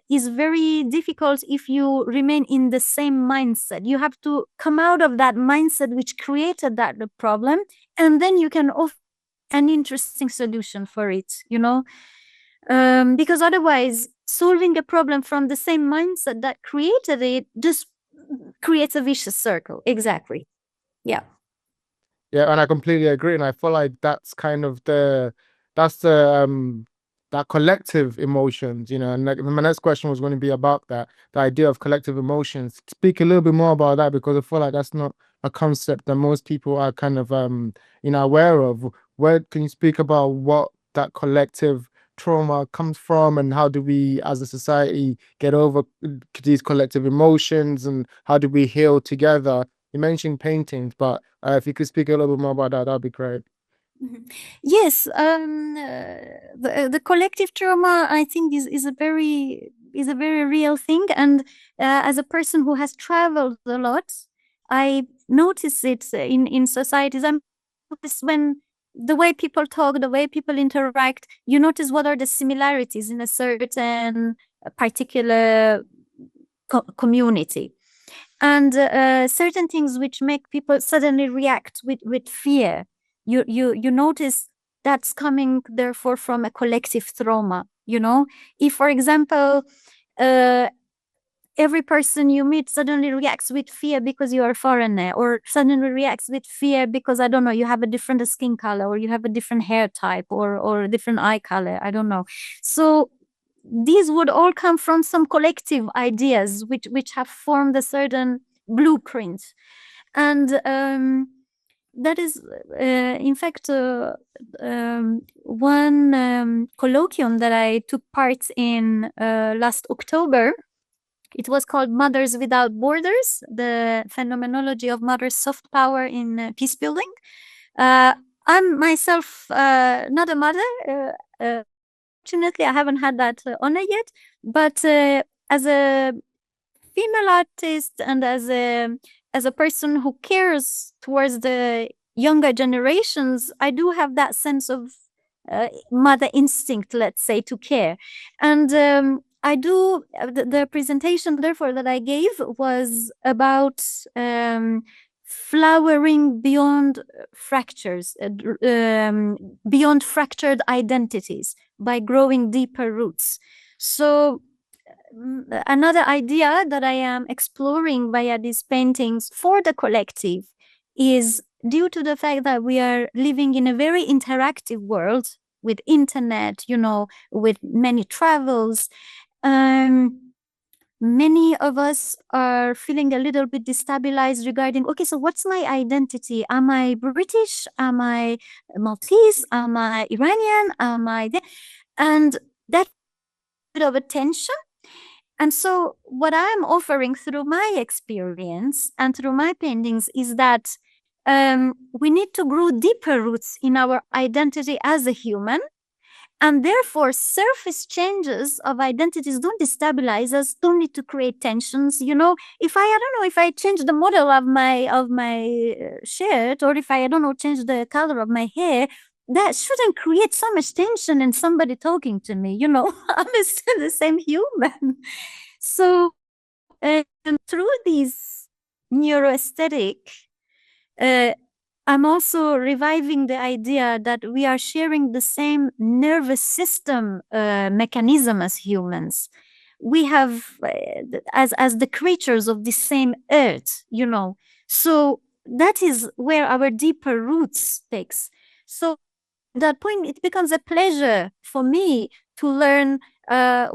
is very difficult if you remain in the same mindset. You have to come out of that mindset which created that the problem, and then you can offer an interesting solution for it. Because otherwise, solving a problem from the same mindset that created it just creates a vicious circle. Exactly. Yeah. Yeah, and I completely agree. And I feel like that's that collective emotions, and like, my next question was going to be about that, the idea of collective emotions. Speak a little bit more about that because I feel like that's not a concept that most people are kind of aware of. Where can you speak about what that collective trauma comes from, and how do we as a society get over these collective emotions, and how do we heal together? You mentioned paintings, but if you could speak a little bit more about that, that'd be great. Yes, the collective trauma, I think, is a very real thing. And as a person who has traveled a lot, I notice it in societies. I notice when the way people talk, the way people interact, you notice what are the similarities in a certain particular community, and certain things which make people suddenly react with fear. You notice that's coming therefore from a collective trauma. If, for example, uh, every person you meet suddenly reacts with fear because you are a foreigner, or suddenly reacts with fear because, I don't know, you have a different skin color, or you have a different hair type, or a different eye color, I don't know. So these would all come from some collective ideas which have formed a certain blueprint. And that is in fact one colloquium that I took part in last October. It was called Mothers Without Borders, the phenomenology of mothers' soft power in peace building. Uh, I'm myself not a mother. Fortunately, I haven't had that honor yet. But as a female artist, and as a person who cares towards the younger generations, I do have that sense of mother instinct, let's say, to care. And I do the presentation, therefore, that I gave was about flowering beyond fractures, beyond fractured identities, by growing deeper roots. So another idea that I am exploring via these paintings for the collective is, due to the fact that we are living in a very interactive world with internet, with many travels, many of us are feeling a little bit destabilized regarding, okay, so what's my identity? Am I British? Am I Maltese? Am I Iranian? And that bit of a tension. And so what I'm offering through my experience and through my paintings is that we need to grow deeper roots in our identity as a human. And therefore, surface changes of identities don't destabilize us, don't need to create tensions. If I don't know, if I change the model of my shirt, or if I don't know, change the color of my hair, that shouldn't create so much tension in somebody talking to me. I'm still the same human. So, through these neuro-aesthetic, I'm also reviving the idea that we are sharing the same nervous system mechanism as humans. We have, as the creatures of the same earth, So that is where our deeper roots takes. So at that point, it becomes a pleasure for me to learn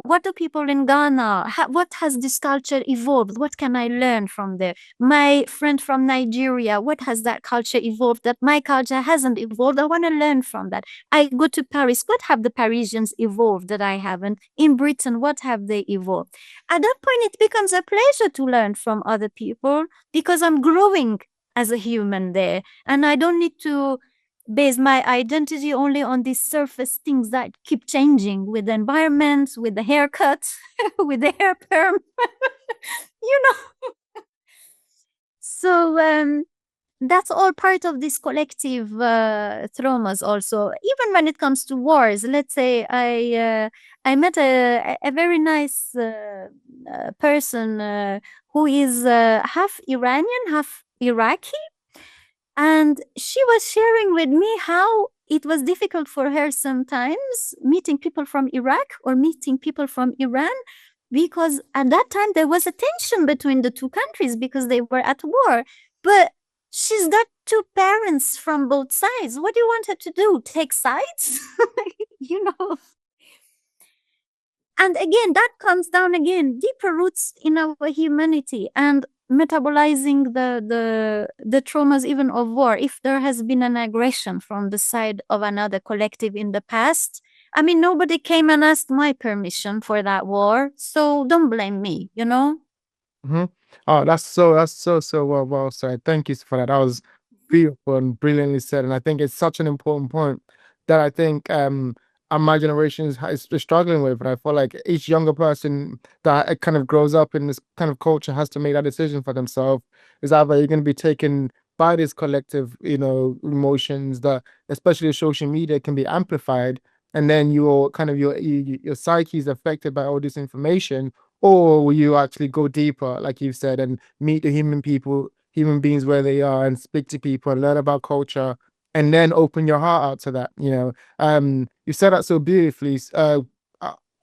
what do people in Ghana, what has this culture evolved? What can I learn from there? My friend from Nigeria, what has that culture evolved that my culture hasn't evolved? I want to learn from that. I go to Paris, what have the Parisians evolved that I haven't? In Britain, what have they evolved? At that point, it becomes a pleasure to learn from other people because I'm growing as a human there. And I don't need to base my identity only on these surface things that keep changing with the environment, with the haircut, with the hair perm. you know. So that's all part of this collective traumas. Also, even when it comes to wars, let's say I met a very nice person who is half Iranian, half Iraqi. And she was sharing with me how it was difficult for her sometimes meeting people from Iraq or meeting people from Iran, because at that time there was a tension between the two countries because they were at war. But she's got two parents from both sides. What do you want her to do? Take sides? you know? And again, that comes down again, deeper roots in our humanity and metabolizing the traumas even of war. If there has been an aggression from the side of another collective in the past, I mean, nobody came and asked my permission for that war, so don't blame me, Mm-hmm. Oh, that's so well said. Thank you for that. That was beautiful and brilliantly said. And I think it's such an important point that I think my generation is struggling with. And I feel like each younger person that kind of grows up in this kind of culture has to make that decision for themselves. Is either you're going to be taken by this collective, emotions that, especially social media, can be amplified, and then your kind of your psyche is affected by all this information, or will you actually go deeper, like you've said, and meet the human beings where they are, and speak to people and learn about culture, and then open your heart out to that? You said that so beautifully. Uh,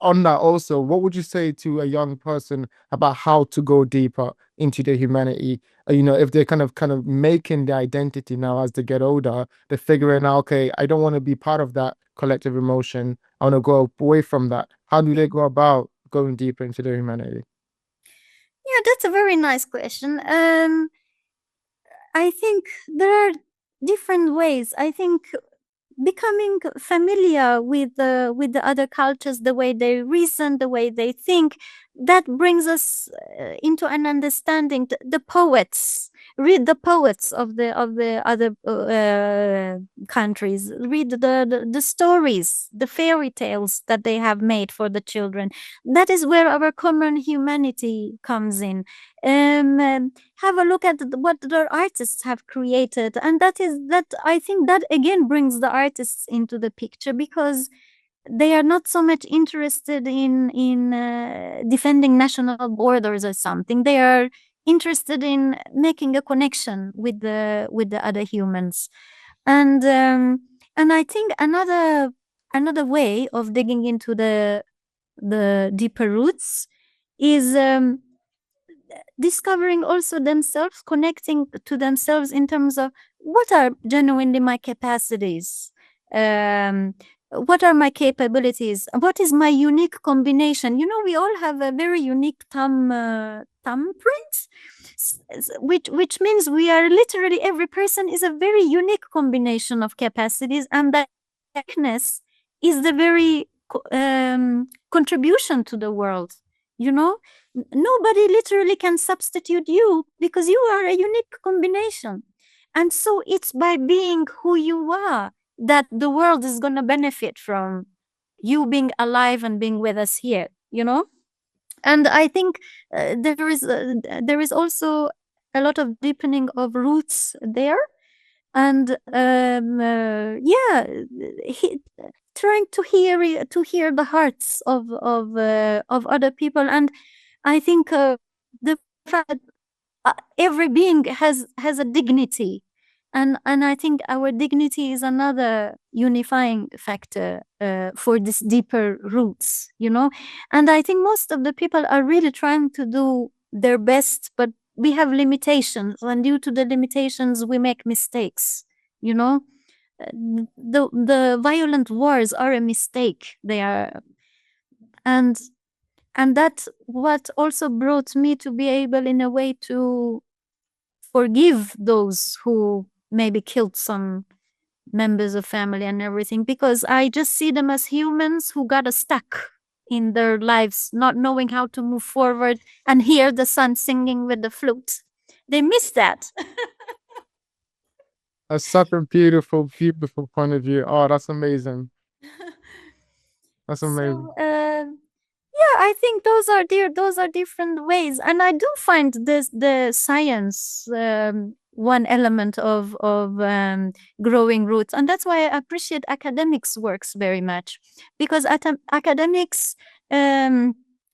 on that also, what would you say to a young person about how to go deeper into their humanity? If they're kind of making the identity now as they get older, they're figuring out, okay, I don't want to be part of that collective emotion. I want to go away from that. How do they go about going deeper into their humanity? Yeah, that's a very nice question. I think there are different ways. I think becoming familiar with the other cultures, the way they reason, the way they think, that brings us into an understanding. The poets, read the poets of the other countries, read the stories, the fairy tales that they have made for the children. That is where our common humanity comes in. Have a look at what the artists have created, and that I think that again brings the artists into the picture, because they are not so much interested in defending national borders or something. They are interested in making a connection with the other humans. And I think another way of digging into the deeper roots is discovering also themselves, connecting to themselves in terms of what are genuinely my capacities, what are my capabilities, what is my unique combination. We all have a very unique thumbprint, which means we are literally, every person is a very unique combination of capacities, and that uniqueness is the very contribution to the world. Nobody literally can substitute you, because you are a unique combination. And so it's by being who you are that the world is going to benefit from you being alive and being with us here, And I think there is also a lot of deepening of roots there, and yeah, trying to hear the hearts of other people. And I think the fact that every being has a dignity, and I think our dignity is another unifying factor for this deeper roots, And I think most of the people are really trying to do their best, but we have limitations, and due to the limitations, we make mistakes. The violent wars are a mistake. They are, and that's what also brought me to be able, in a way, to forgive those who maybe killed some members of family and everything, because I just see them as humans who got stuck in their lives, not knowing how to move forward and hear the sun singing with the flute. They miss that. That's such a beautiful, beautiful point of view. Oh, that's amazing. That's amazing. So, yeah, I think those are different ways, and I do find the science one element of growing roots, and that's why I appreciate academics' works very much, because academics,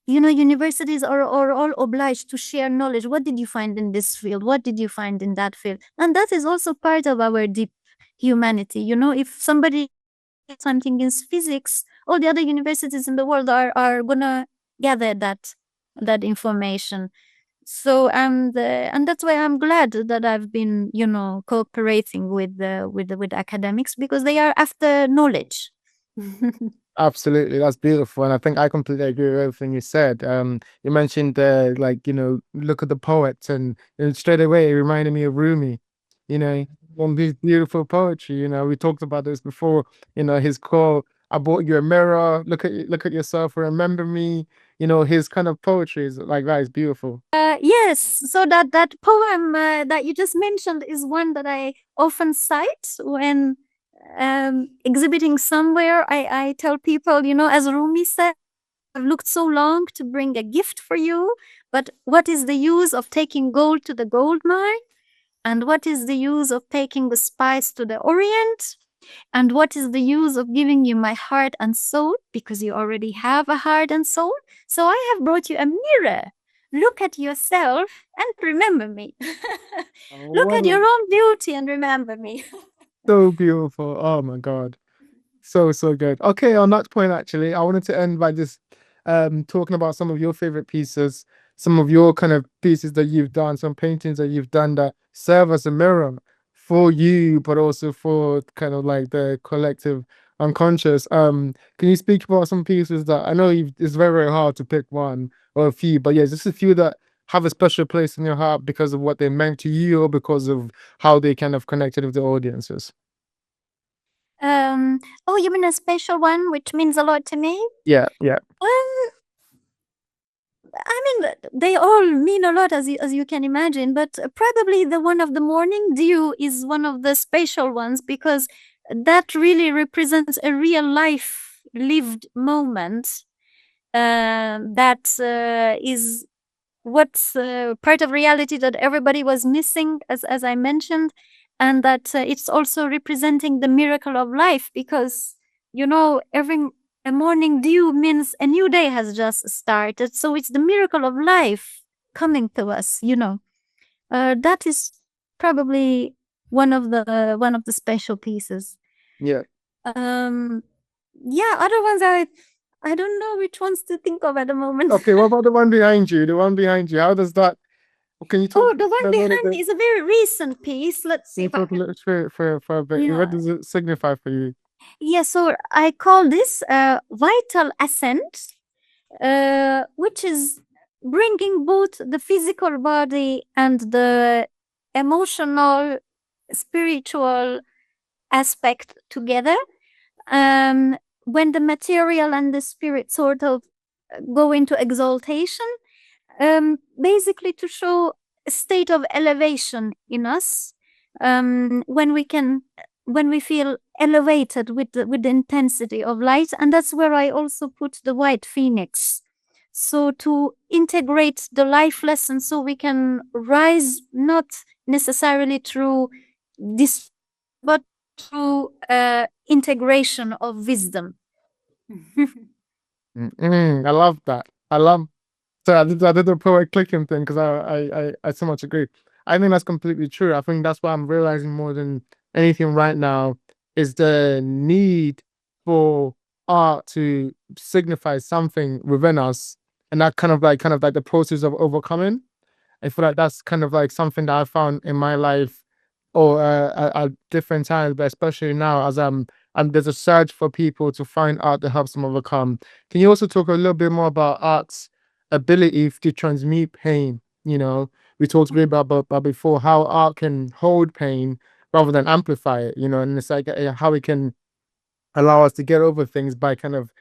universities are all obliged to share knowledge. What did you find in this field? What did you find in that field? And that is also part of our deep humanity. If somebody something in physics, all the other universities in the world are gonna gather that information. So and that's why I'm glad that I've been cooperating with academics, because they are after knowledge. Absolutely, that's beautiful, and I think I completely agree with everything you said. You mentioned look at the poets, and straight away it reminded me of Rumi. One of these beautiful poetry. We talked about this before. His quote, "I bought you a mirror. Look at yourself, and remember me." His kind of poetry is like that is beautiful. Yes, so that poem that you just mentioned is one that I often cite when exhibiting somewhere. I tell people, as Rumi said, I've looked so long to bring a gift for you, but what is the use of taking gold to the gold mine? And what is the use of taking the spice to the Orient? And what is the use of giving you my heart and soul? Because you already have a heart and soul. So I have brought you a mirror. Look at yourself and remember me. Look at your own beauty and remember me. So beautiful. Oh my God. So, so good. Okay, on that point, actually, I wanted to end by just talking about some of your favorite pieces, some of your kind of pieces that you've done, some paintings that you've done that serve as a mirror for you, but also for kind of like the collective unconscious. Can you speak about some pieces that I know it's very, very hard to pick one or a few, but yeah, just a few that have a special place in your heart because of what they meant to you or because of how they kind of connected with the audiences? Oh, you mean a special one, which means a lot to me? Yeah, yeah. I mean, they all mean a lot, as you can imagine, but probably the one of the morning dew is one of the special ones, because that really represents a real life lived moment that is what's part of reality that everybody was missing, as I mentioned, and that it's also representing the miracle of life, because every a morning dew means a new day has just started, so it's the miracle of life coming to us. That is probably one of the special pieces. Yeah. Yeah, other ones I don't know which ones to think of at the moment. Okay, what about the one behind you? The one behind you. How does that? Can you talk? Oh, the one behind me is a very recent piece. Let's Can see you if I talk a can. little for a bit? What Yeah. does it signify for you? Yeah, so I call this vital ascent, which is bringing both the physical body and the emotional, spiritual aspect together. When the material and the spirit sort of go into exaltation, basically to show a state of elevation in us, when we can when we feel elevated with the intensity of light. And that's where I also put the white phoenix. So to integrate the life lesson so we can rise not necessarily through this, but through integration of wisdom. I love that. I love. So I did the poet clicking thing because I so much agree. I think that's completely true. I think that's what I'm realizing more than anything right now is the need for art to signify something within us, and that kind of like the process of overcoming. I feel like that's kind of like something that I found in my life or at different times, but especially now as there's a search for people to find art that helps them overcome. Can you also talk a little bit more about art's ability to transmute pain? You know, we talked a bit about before how art can hold pain rather than amplify it, you know, and it's like how it can allow us to get over things by kind of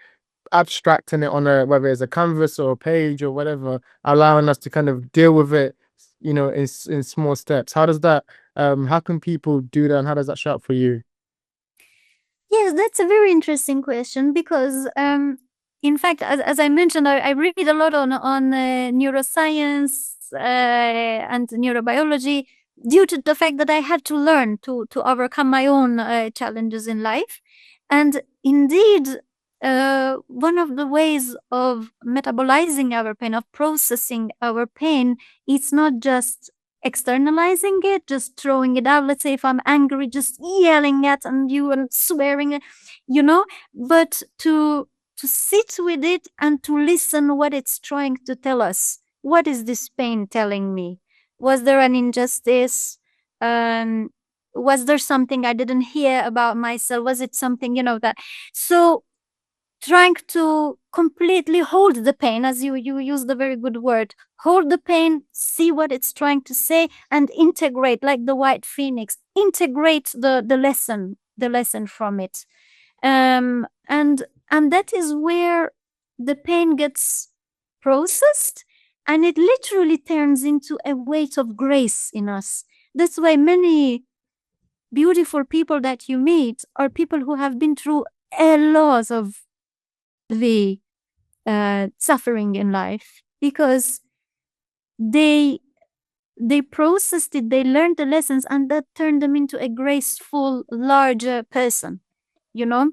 abstracting it on a whether it's a canvas or a page or whatever, allowing us to kind of deal with it, you know, in small steps. How does that how can people do that and how does that show up for you? Yes, that's a very interesting question because, in fact, as I mentioned, I read a lot on neuroscience and neurobiology due to the fact that I had to learn to overcome my own challenges in life, and indeed, one of the ways of metabolizing our pain, of processing our pain, it's not just externalizing it, just throwing it out. Let's say if I'm angry, just yelling at and you and swearing, you know, but to sit with it and to listen what it's trying to tell us. What is this pain telling me? Was there an injustice? Um, was there something I didn't hear about myself? Was it something, that? So trying to completely hold the pain, as you used a very good word, hold the pain, see what it's trying to say, and integrate, like the white phoenix, integrate the lesson from it. And that is where the pain gets processed, and it literally turns into a weight of grace in us. That's why many beautiful people that you meet are people who have been through a lot of the suffering in life, because they processed it, they learned the lessons, and that turned them into a graceful, larger person, you know.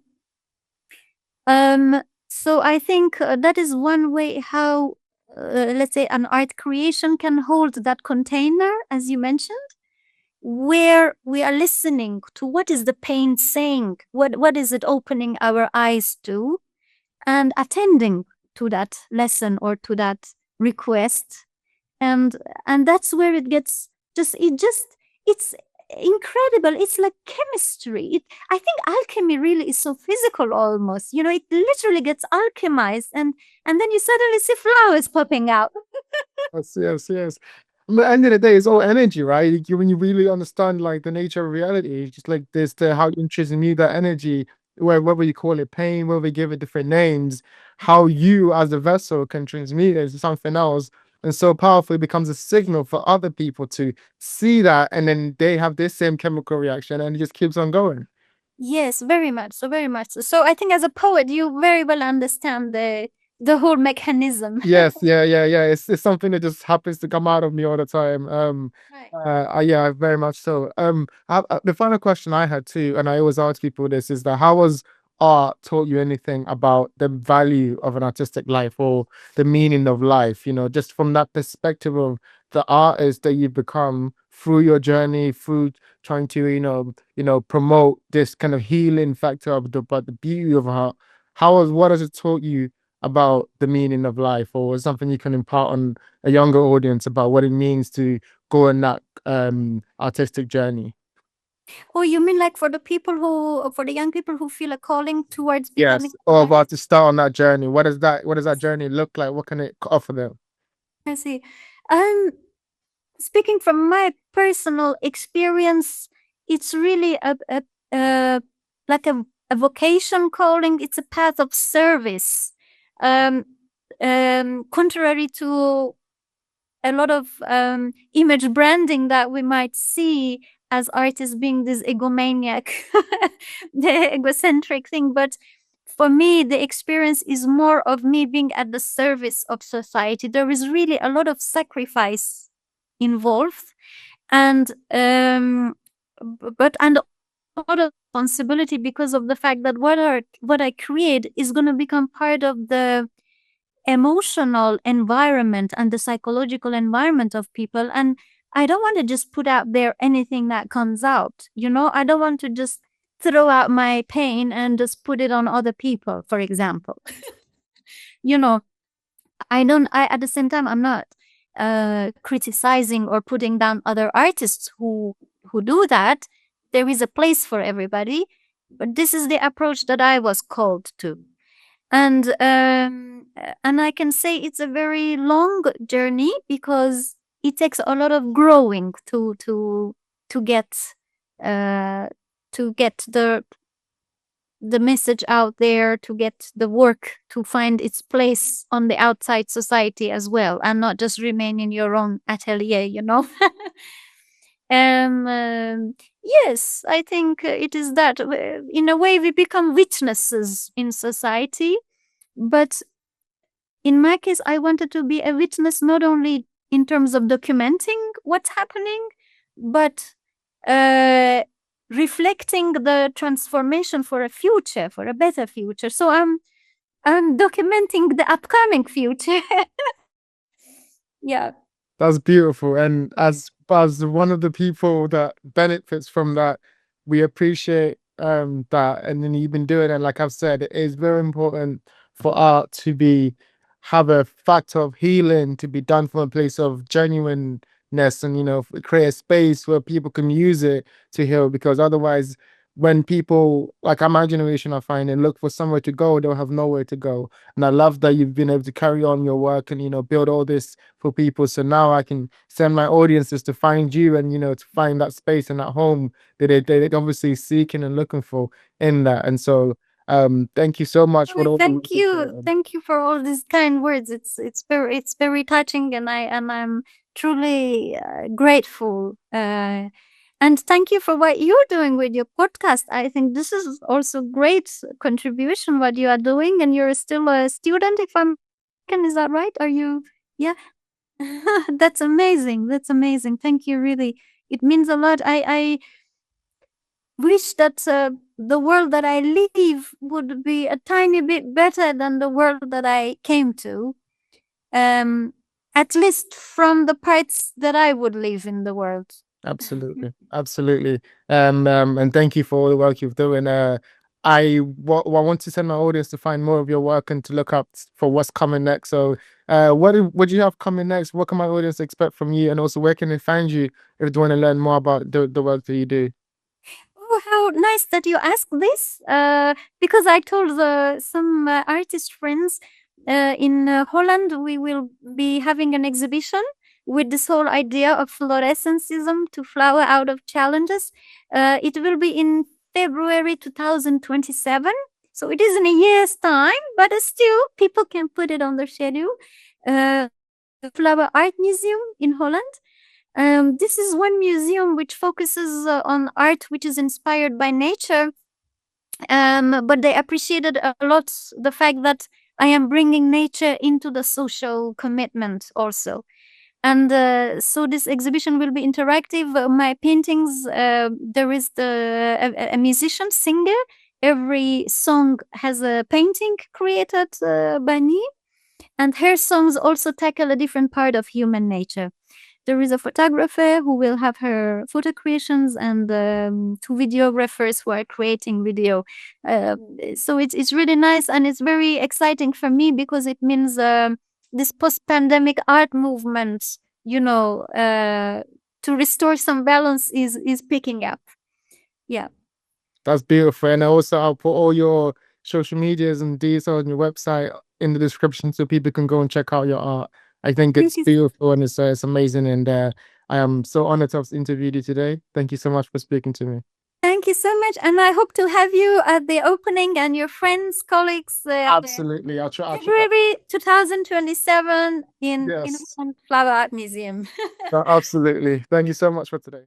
So I think that is one way how, let's say, an art creation can hold that container, as you mentioned, where we are listening to what is the pain saying, what is it opening our eyes to, and attending to that lesson or to that request. And that's where it gets it's incredible. It's like chemistry. I think alchemy really is so physical almost, it literally gets alchemized, and then you suddenly see flowers popping out. Yes, yes, yes. At the end of the day, it's all energy, right? When you really understand like the nature of reality, it's just like this, the how you transmute that energy, whether you call it pain, whether you give it different names, how you as a vessel can transmute it to something else, and so powerful it becomes a signal for other people to see that, and then they have this same chemical reaction, and it just keeps on going. Yes, very much so, very much so. So I think as a poet, you very well understand the whole mechanism. Yes, yeah, yeah, yeah. It's something that just happens to come out of me all the time. Right. Yeah, very much so. The final question I had too, and I always ask people this, is that how has art taught you anything about the value of an artistic life or the meaning of life? You know, just from that perspective of the artist that you've become through your journey, through trying to, promote this kind of healing factor of but the beauty of art. What has it taught you about the meaning of life, or something you can impart on a younger audience about what it means to go on that artistic journey? Oh, you mean like for the young people who feel a calling towards becoming Yes, an or artist? about to start on that journey. What does that journey look like? What can it offer them? I see. Um, Speaking from my personal experience, it's really a like a vocation calling. It's a path of service. Um, Contrary to a lot of image branding that we might see, as artists being this egomaniac, the egocentric thing, but for me, the experience is more of me being at the service of society. There is really a lot of sacrifice involved, and and a lot of responsibility because of the fact that what I create is going to become part of the emotional environment and the psychological environment of people. And I don't want to just put out there anything that comes out. I don't want to just throw out my pain and just put it on other people, for example. you know, I at the same time, I'm not criticizing or putting down other artists who do that. There is a place for everybody, but this is the approach that I was called to. And I can say it's a very long journey because it takes a lot of growing to get uh, the message out there, to get the work to find its place on the outside society as well, and not just remain in your own atelier. Yes, I think it is that. In a way, we become witnesses in society, but in my case, I wanted to be a witness not only in terms of documenting what's happening, but uh, reflecting the transformation for a future, for a better future. So I'm documenting the upcoming future. Yeah. That's beautiful. And as one of the people that benefits from that, we appreciate that. And then you've been doing it. Like I've said, it is very important for art to be have a factor of healing, to be done from a place of genuineness, and create a space where people can use it to heal, because otherwise when people like my generation, I find, and look for somewhere to go, they'll have nowhere to go. And I love that you've been able to carry on your work and build all this for people. So now I can send my audiences to find you, and to find that space and that home that they're obviously seeking and looking for in that. And so thank you so much for Oh, all the work thank you've you. done. Thank you for all these kind words. It's very touching, and I'm truly grateful. And thank you for what you're doing with your podcast. I think this is also great contribution what you are doing, and you're still a student, if I'm is that right? Are you? Yeah. That's amazing. That's amazing. Thank you. Really, it means a lot. I wish that the world that I live would be a tiny bit better than the world that I came to. Um, at least from the parts that I would live in the world. Absolutely, absolutely. And thank you for all the work you've done. I want to send my audience to find more of your work and to look up for what's coming next. So, what do you have coming next? What can my audience expect from you? And also, where can they find you if they want to learn more about the work that you do? Oh, how nice that you asked this. Because I told some artist friends in Holland, we will be having an exhibition with this whole idea of Florescencism, to flower out of challenges. It will be in February 2027. So it is in a year's time, but still people can put it on their schedule. The Flower Art Museum in Holland. This is one museum which focuses on art which is inspired by nature, but they appreciated a lot the fact that I am bringing nature into the social commitment also. And so this exhibition will be interactive. My paintings, there is a musician, singer. Every song has a painting created by me, and her songs also tackle a different part of human nature. There is a photographer who will have her photo creations, and two videographers who are creating video. So it's really nice, and it's very exciting for me because it means this post-pandemic art movement, to restore some balance is picking up. Yeah. That's beautiful. And also, I'll put all your social medias and details on your website in the description so people can go and check out your art. I think Thank it's you. beautiful and it's amazing. And I am so honored to have interviewed you today. Thank you so much for speaking to me. Thank you so much, and I hope to have you at the opening and your friends, colleagues, Absolutely. I'll try. February 2027 in Yes, Flower Art Museum. absolutely. Thank you so much for today.